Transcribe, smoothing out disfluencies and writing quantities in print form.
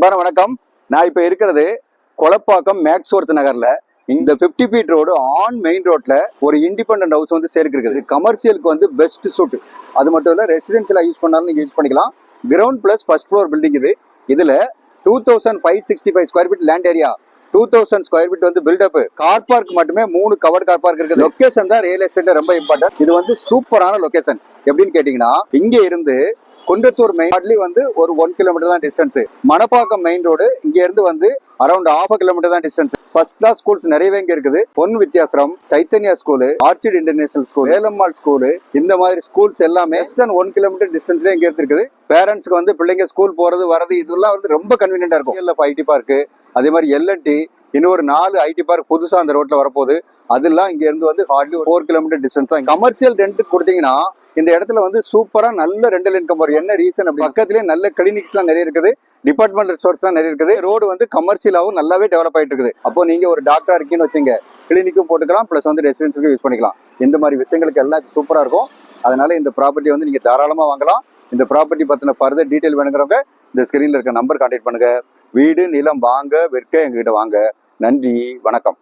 அன்பான வணக்கம். நான் இப்போ இருக்கிறது கொலப்பாக்கம் மேக்ஸ்வொர்த் நகர்ல. இந்த 50 ஃபீட் ரோடு ஆன் மெயின் ரோட்ல ஒரு இண்டிபெண்டன்ட் ஹவுஸ் வந்து சேர்க்கிறது. கமர்ஷியலுக்கு வந்து பெஸ்ட் சூட். அது மட்டும் இல்ல, ரெசிடென்சியலா யூஸ் பண்ணாலும் நீங்க யூஸ் பண்ணிக்கலாம். Ground plus first floor building இது. இதுல 2565 square feet land area, 2000 square feet வந்து பில்டப். கார் பார்க் மட்டுமே 3 கவர்ட் கார் பார்க் இருக்குது. லொகேஷன் தான் ரியல் எஸ்டேட் ரொம்ப இம்பார்ட்டன்ட். இது வந்து சூப்பரான லொகேஷன். எப்படின்னு கேட்டீங்கன்னா, இங்க இருந்து குன்றத்தூர் மெயின் ரோட்லி வந்து ஒரு 1 கிலோமீட்டர் தான் டிஸ்டன்ஸ். மணப்பாக்கம் மெயின் ரோடு இங்க இருந்து வந்து அரௌண்ட் 1/2 கிலோமீட்டர் தான் டிஸ்டன்ஸ். ஃபர்ஸ்ட் கிளாஸ் ஸ்கூல்ஸ் நிறையவே இங்க இருக்குது. பொன் Vidyashram, Chaitanya school, orchid international school, Velammal school, இந்த மாதிரி ஸ்கூல்ஸ் எல்லாமே 1 கிலோமீட்டர் டிஸ்டன்ஸ்ல இங்க இருக்குது. பேரண்ட்ஸ்க்கு வந்து பிள்ளைங்க ஸ்கூல் போறது வரது இதெல்லாம் வந்து ரொம்ப கன்வீனியன்டா இருக்கும். ஐடி பார்க்கு, அதே மாதிரி எல்என்டி, இன்னொரு 4 ஐடி பார்க் புதுசா அந்த ரோட்ல வரப்போகுது. அதெல்லாம் இங்க இருந்து வந்து ஹார்ட்லி 4 கிலோமீட்டர் டிஸ்டன்ஸ் தான். கமர்ஷியல் ரெண்ட் கொடுத்தீங்கன்னா இந்த இடத்துல வந்து சூப்பரா நல்ல ரெண்டல் இன்கம் வரும். என்ன ரீசன் அப்படி, பக்கத்திலேயே நல்ல கிளினிக்ஸ் எல்லாம் நிறைய இருக்குது, டிபார்ட்மெண்ட் ரிசோர்ஸ் எல்லாம் நிறைய இருக்குது. ரோடு வந்து கமர்ஷியலாவும் நல்லாவே டெவலப் ஆயிட்டு இருக்குது. அப்போ நீங்க ஒரு டாக்டரா இருக்கீங்கன்னு வச்சுங்க, கிளினிக்கும் போட்டுக்கலாம், பிளஸ் வந்து ரெசிடென்ஸுக்கும் யூஸ் பண்ணிக்கலாம். இந்த மாதிரி விஷயங்களுக்கு எல்லாம் சூப்பரா இருக்கும். அதனால இந்த ப்ராப்பர்ட்டி வந்து நீங்க தாராளமா வாங்கலாம். இந்த ப்ராப்பர்ட்டி பத்தின ஃபர்தர் டீடைல் வேணுங்கிறவங்க இந்த ஸ்கிரீன்ல இருக்க நம்பர் கான்டாக்ட் பண்ணுங்க. வீடு நிலம் வாங்க விற்க எங்ககிட்ட வாங்க. நன்றி, வணக்கம்.